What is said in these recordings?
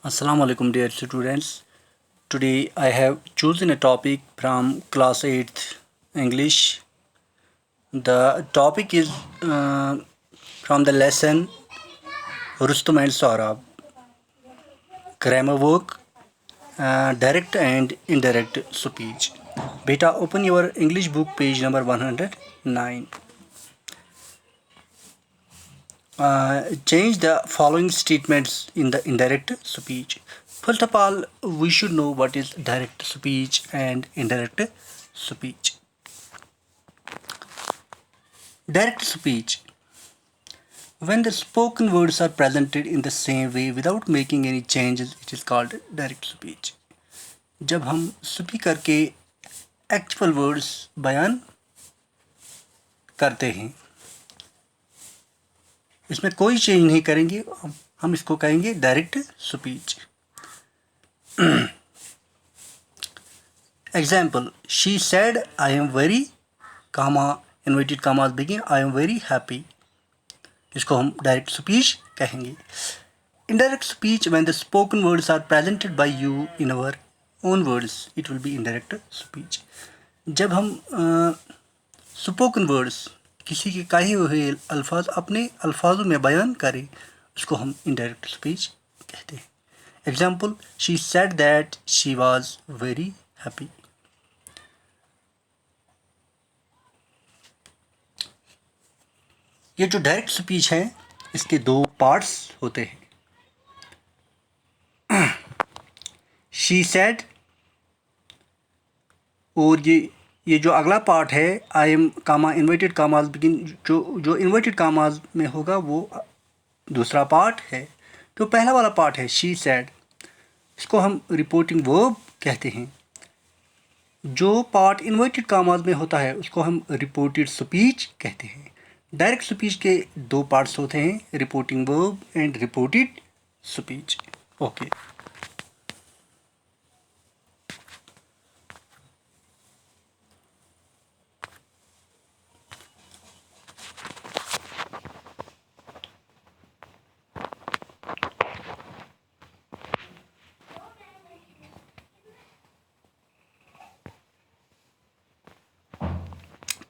Assalamu alaikum dear students. Today I have chosen a topic from class 8th English. The topic is from the lesson Rustum and Saurabh. Grammar work, direct and indirect speech. Beta, open your English book page number 109. Change the following statements in the indirect speech. First of all, we should know what is direct speech and indirect speech. Direct speech. When the spoken words are presented in the same way without making any changes, it is called direct speech. जब हम speaker के actual words बयान करते हैं, इसमें कोई change नहीं करेंगे, हम इसको कहेंगे direct speech. Example, she said, I am very, comma, inverted commas begin, I am very happy. इसको हम डायरेक्ट स्पीच कहेंगे. Indirect speech, when the spoken words are presented by you in our own words, it will be indirect speech. जब हम spoken words किसी के कहे हुए अल्फाज अपने अल्फाजों में बयान करें, उसको हम इनडायरेक्ट स्पीच कहते हैं. Example, she said that she was very happy. ये जो डायरेक्ट स्पीच है, इसके दो पार्ट्स होते हैं. शी सेड, और ये जो अगला पार्ट है, I am comma inverted commas begin, जो इन्वर्टेड कामाज में होगा वो दूसरा पार्ट है. तो पहला वाला पार्ट है शी सेड, इसको हम रिपोर्टिंग वर्ब कहते हैं. जो पार्ट इन्वर्टेड कामाज में होता है उसको हम रिपोर्टेड स्पीच कहते हैं. डायरेक्ट स्पीच के दो पार्ट्स होते हैं, reporting verb and reported speech. Okay.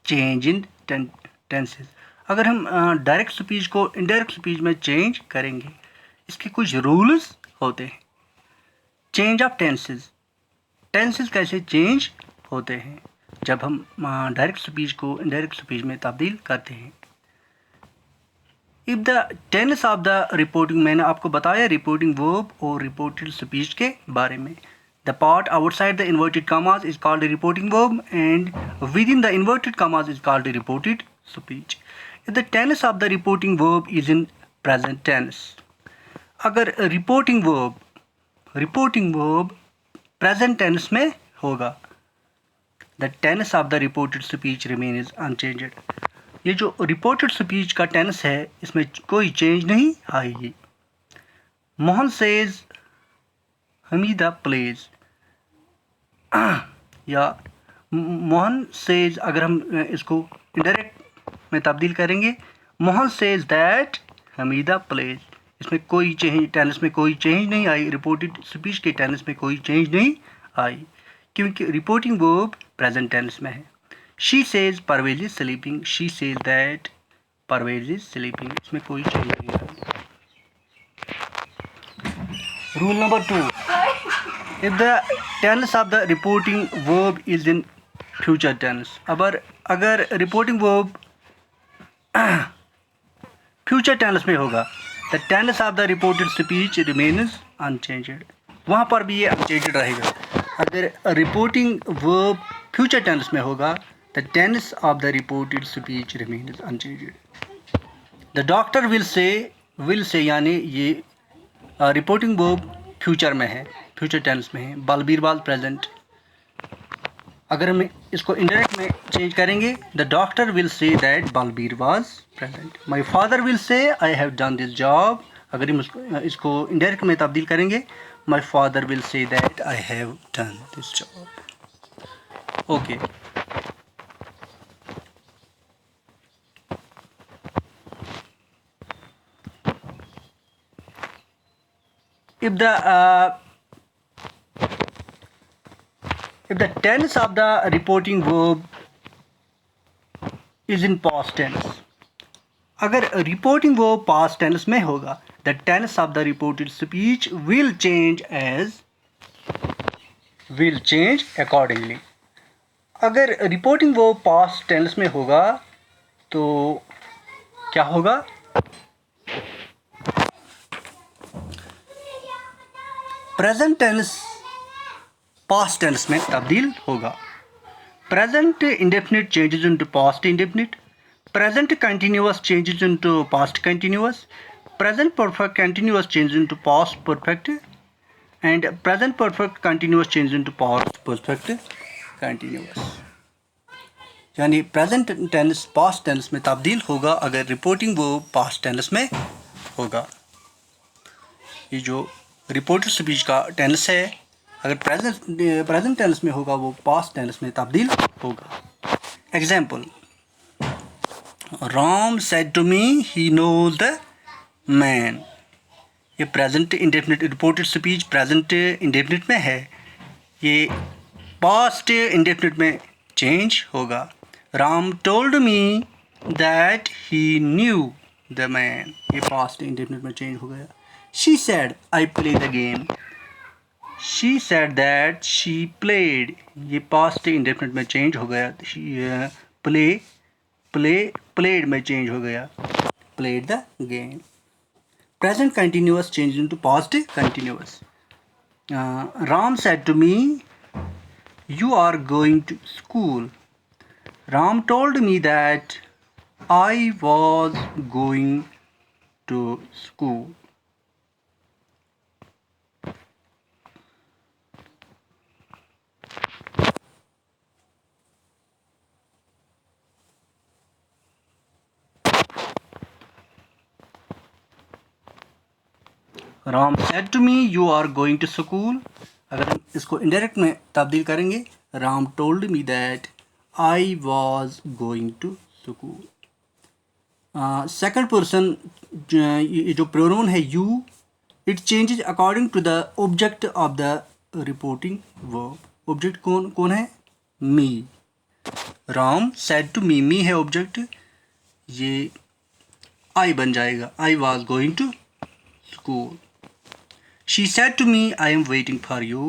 Change in tenses. अगर हम डायरेक्ट स्पीच को इनडायरेक्ट स्पीच में चेंज करेंगे, इसके कुछ रूल्स होते हैं. Change of tenses. टेंसेस कैसे चेंज होते हैं जब हम डायरेक्ट स्पीच को इनडायरेक्ट स्पीच में तब्दील करते हैं. If the tense of the reporting, मैंने आपको बताया रिपोर्टिंग वर्ब और रिपोर्टेड स्पीच के बारे में. The part outside the inverted commas is called a reporting verb, and within the inverted commas is called a reported speech. If the tense of the reporting verb is in present tense, अगर reporting verb present tense में होगा, the tense of the reported speech remains unchanged. ये जो reported speech का tense है, इसमें कोई change नहीं आएगी. मोहन says हमीदा plays, या मोहन सेज, अगर हम इसको इनडायरेक्ट में तब्दील करेंगे, Mohan says that Hamida plays. इसमें कोई चेंज, टेंस में कोई चेंज नहीं आई, रिपोर्टेड स्पीच के टेंस में कोई चेंज नहीं आई, क्योंकि रिपोर्टिंग वर्ब प्रेजेंट टेंस में है. She says Parvez is sleeping, she says that Parvez is sleeping, इसमें कोई चेंज नहीं आई. Rule number 2, if the tense of the reporting verb is in future tense, अगर reporting verb future tense में होगा, the tense of the reported speech remains unchanged. वहाँ पर भी ये unchanged रहेगा. अगर reporting verb future tense में होगा, the tense of the reported speech remains unchanged. The doctor will say यानी ये reporting verb फ्यूचर में है, फ्यूचर टेंस में है. बलबीर वाज प्रेजेंट, अगर हम इसको इनडायरेक्ट में चेंज करेंगे, the doctor will say that Balbir was present. My father will say I have done this job, अगर हम इसको इनडायरेक्ट में तब्दील करेंगे, my father will say that I have done this job. Okay. if the tense of the reporting verb is in past tense, अगर reporting verb past tense में होगा, the tense of the reported speech will change accordingly. अगर reporting verb past tense में होगा तो क्या होगा? Present tense past tense में तब्दील होगा. Present indefinite changes into past indefinite, present continuous changes into past continuous, present perfect continuous changes into past perfect and present perfect continuous changes into past perfect continuous. यानी present tense past tense में तब्दील होगा अगर reporting वो past tense में होगा. ये जो रिपोर्टेड स्पीच का टेंस है, अगर प्रेजेंट टेंस में होगा वो पास्ट टेंस में तब्दील होगा. Example, Ram said to me he knows the man. ये present indefinite reported speech present indefinite में है, ये पास्ट इंडेफिनिट में चेंज होगा. Ram told me that he knew the man, ये पास्ट इंडेफिनिट में चेंज हो गया. She said I play the game. She said that she played, ये past indefinite में change हो गया. Played में change हो गया. Played the game. Present continuous changed into past continuous. Ram said to me, you are going to school. Ram told me that I was going to school. Ram said to me you are going to school, अगर हम इसको indirect में तब्दील करेंगे, Ram told me that I was going to school. Second person ये जो pronoun है you, it changes according to the object of the reporting verb. Object कौन है? Me. Ram said to me, me है ऑब्जेक्ट, ये आई बन जाएगा. I was going to school. She said to me, I am waiting for you.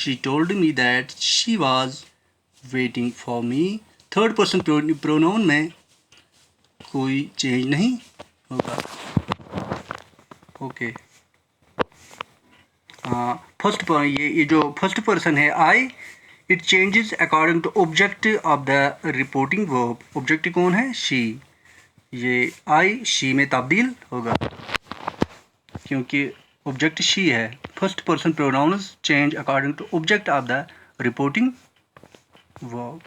She told me that she was waiting for me. Third person pronoun में कोई change नहीं होगा. Okay. First ये जो first person है I, it changes according to object of the reporting verb. Object कौन है? She. ये आई शी में तब्दील होगा क्योंकि ऑब्जेक्ट शी है. First person pronouns change according to object of the reporting verb.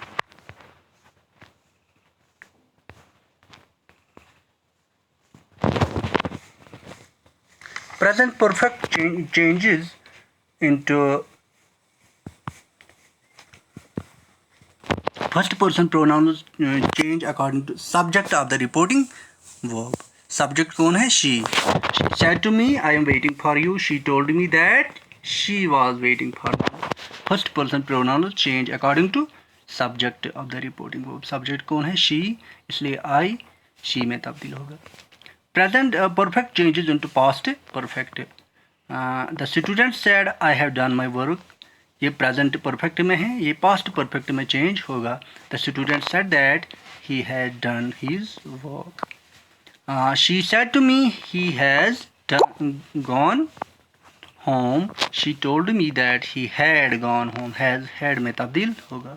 Present perfect changes into first person pronouns change according to subject of the reporting verb. Subject कौन है? She. She said to me, I am waiting for you. She told me that she was waiting for me. First person pronouns change according to subject of the reporting verb. Subject कौन है? She, इसलिए I she में तब्दील होगा. Present perfect changes into past perfect. The student said, I have done my work. ये present perfect में है, ये past perfect में change होगा. The student said that he had done his work. She said to me he has gone home. She told me that he had gone home. Has had में तब्दील होगा.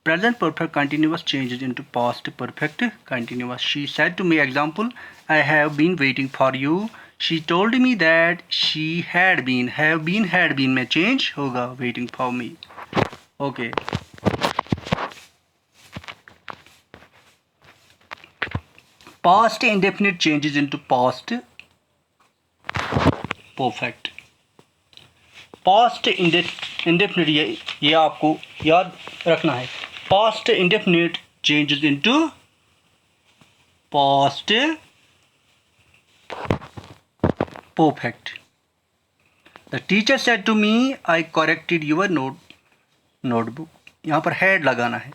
Present perfect continuous changes into past perfect continuous. She said to me, example, I have been waiting for you. She told me that she had been. Have been had been में change होगा waiting for me. Okay. Past indefinite changes into past perfect. Past indefinite ये आपको याद रखना है. Past indefinite changes into past perfect. The teacher said to me I corrected your notebook, यहाँ पर had लगाना है।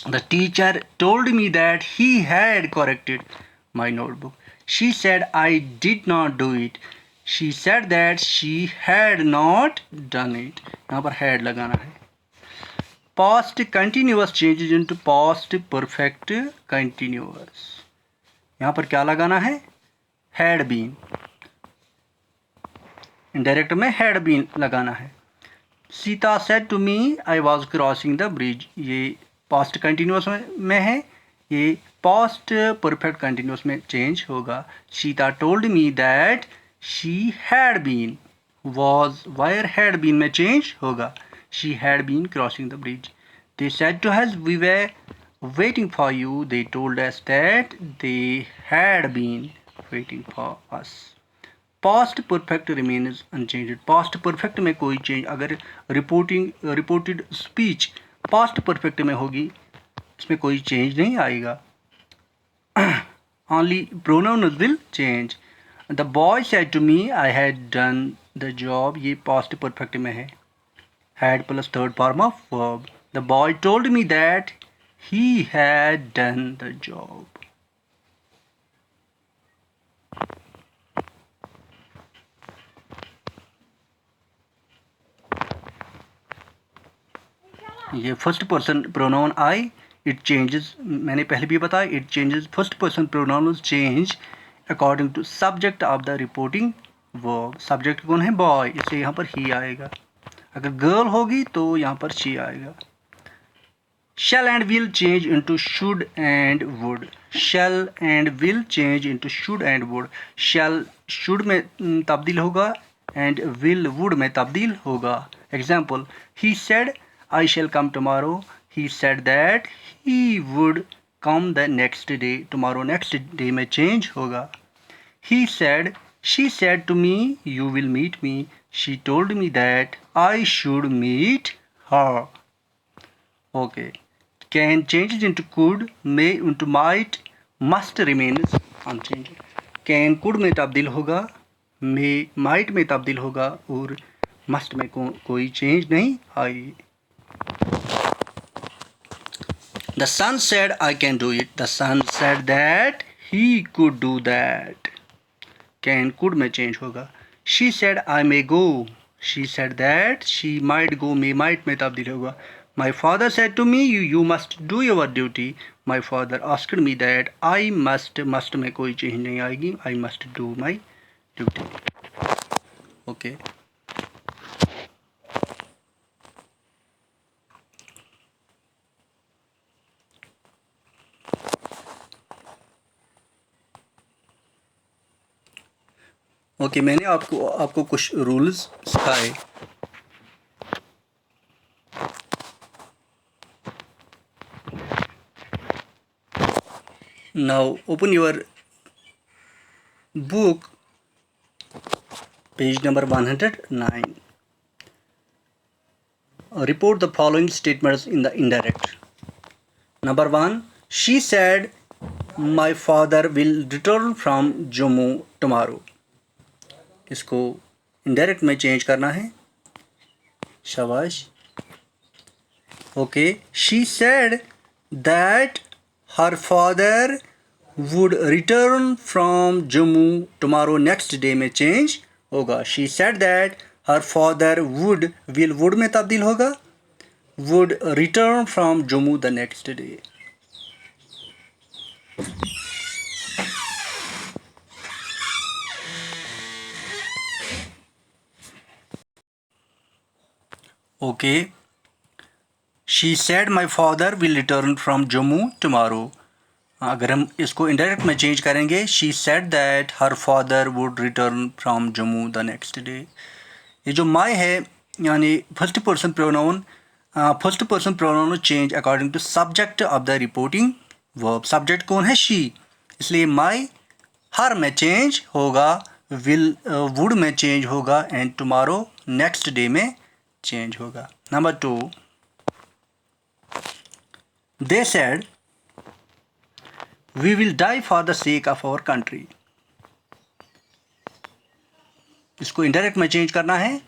The teacher told me that he had corrected my notebook, she said I did not do it, she said that she had not done it, यहाँ पर had लगाना है। Past continuous changes into past perfect continuous, यहाँ पर क्या लगाना है? Had been, indirect में हैड बीन लगाना है। Sita said to me I was crossing the bridge, ये पास्ट कंटिन्यूअस में है, ये पास्ट परफेक्ट कंटिन्यूअस में चेंज होगा। Sita told me that she had been, was were had been में चेंज होगा, she had been crossing the bridge. They said to us we were waiting for you, they told us that they had been waiting for us. Past perfect remains unchanged, past perfect में कोई change, अगर reported speech past perfect में होगी इसमें कोई change नहीं आएगा, only pronouns will change. The boy said to me I had done the job, ये past perfect में है, had plus third form of verb. The boy told me that he had done the job. ये first person pronoun I, it changes, मैंने पहले भी बताया, it changes, first person pronoun change according to subject of the reporting verb. Subject कौन है? Boy, इसलिए यहाँ पर ही आएगा। अगर गर्ल होगी तो यहाँ पर शी आएगा। Shall and will change into should and would. Shall and will change into should and would. Shall should में तब्दील होगा and will would में तब्दील होगा। Example, he said I shall come tomorrow. He said that he would come the next day. Tomorrow next day में change होगा। He said, she said to me you will meet me. She told me that I should meet her. Okay. Can changes into could, may into might, must remains unchanged. Can could में तब्दील होगा, may might में तब्दील होगा और must में कोई change नहीं आई। The son said I can do it. The son said that he could do that. Can could में चेंज होगा। She said I may go. She said that she might go, may might में तब्दील होगा। My father said to me you must do your duty. My father asked me that I must में कोई change नहीं आएगी, I must do my duty. Okay. Okay, मैंने आपको कुछ रूल्स सिखाए। Now open your book, page number 109. Report the following statements in the indirect. Number 1, she said my father will return from Jammu tomorrow. इसको indirect में change करना है। शाबाश। Okay, she said that her father would return from Jammu tomorrow next day में change होगा। She said that her father would में तब्दील होगा, would return from Jammu the next day. Okay, she said my father will return from Jammu tomorrow. अगर हम इसको indirect में change करेंगे, she said that her father would return from Jammu the next day. ये जो माई है यानी first person pronoun change according to subject of the reporting verb. Subject कौन है? शी, इसलिए माई हर में चेंज होगा, विल वुड में चेंज होगा एंड टुमारो नेक्स्ट डे में चेंज होगा। Number 2, they said we will die for the sake of our country. इसको इनडायरेक्ट में चेंज करना है.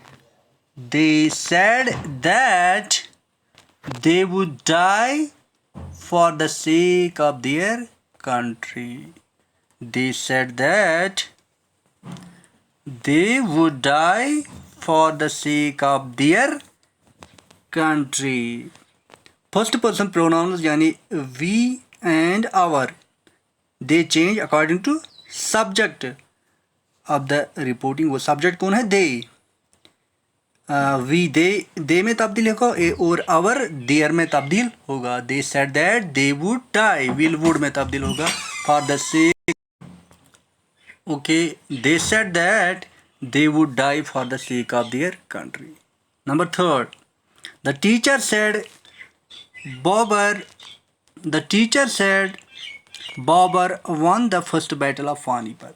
They said that they would die for the sake of their country. They said that they would die for the sake of their country. First person pronouns यानी we and our, they change according to subject of the reporting. वो subject कौन है? they. we they में तब्दील होगा और our their में तब्दील होगा. they said that they would die, will would में तब्दील होगा for the sake. okay, they said that they would die for the sake of their country. Number 3, the teacher said Babur won the first battle of Panipat.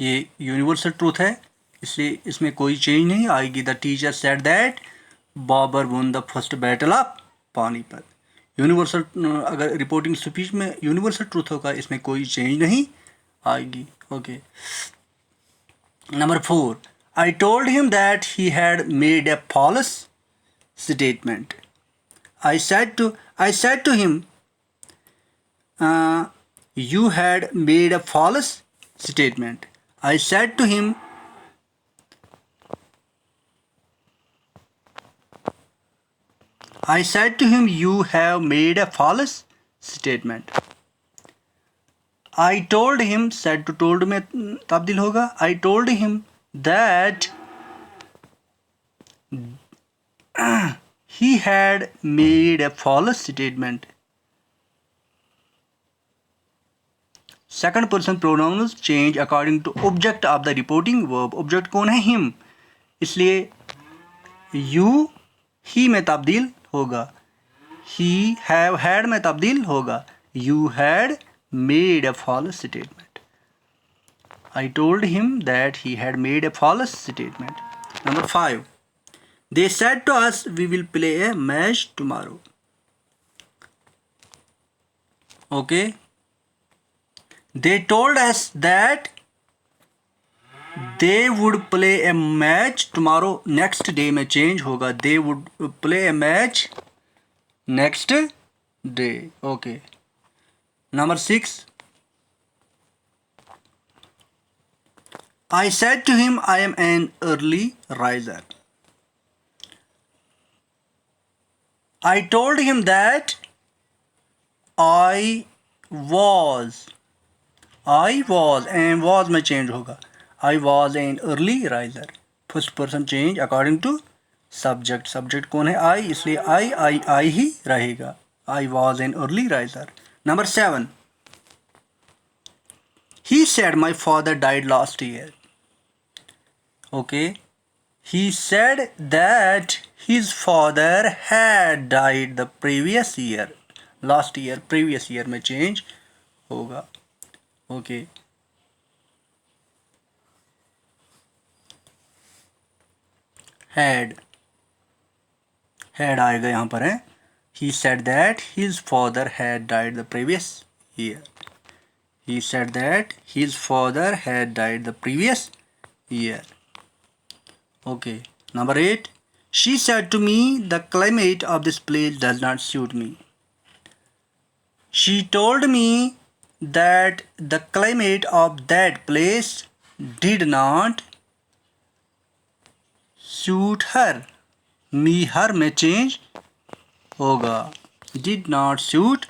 ये universal truth है, इसलिए इसमें कोई change नहीं आएगी. The teacher said that Babur won the first battle of Panipat. Universal, अगर reporting speech में universal truth होगा, इसमें कोई चेंज नहीं आएगी. Okay. Number 4, I told him that he had made a false statement. I said to him, you had made a false statement. I said to him, you have made a false statement. I told him, said to told में तब्दील होगा. I told him that he had made a false statement. Second person pronouns change according to object of the reporting verb. Object कौन है? him. इसलिए you he में तब्दील होगा. he have had में तब्दील होगा. you had made a false statement. I told him that he had made a false statement. Number 5, they said to us we will play a match tomorrow. Okay. They told us that they would play a match tomorrow. Next day में change होगा. They would play a match next day. Okay. Number 6, I said to him, I am an early riser. I told him that I was and was में change होगा. I was an early riser. First person change according to subject. Subject कौन है? I, इसलिए I ही रहेगा. I was an early riser. Number 7, he said my father died last year. Okay. He said that his father had died the previous year. Last year, previous year में change होगा. Okay. had आएगा यहाँ पर है. He said that his father had died the previous year. He said that his father had died the previous year. Okay. Number 8, she said to me the climate of this place does not suit me. She told me that the climate of that place did not suit her. Me her में change होगा. Did not suit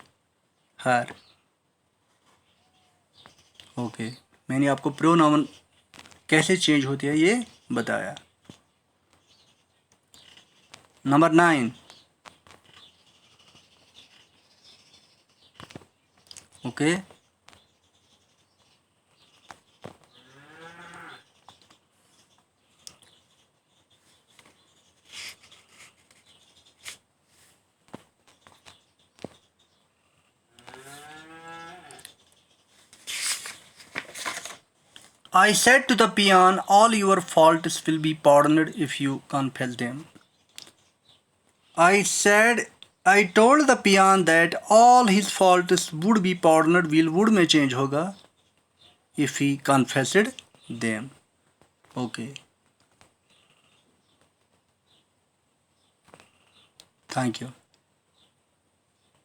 her. Okay. मैंने आपको pronoun कैसे change होती है ये बताया. Number 9, okay. I said to the peon, all your faults will be pardoned if you confess them. I said I told the peon that all his faults would be pardoned, would में change होगा if he confessed them. Okay. Thank you.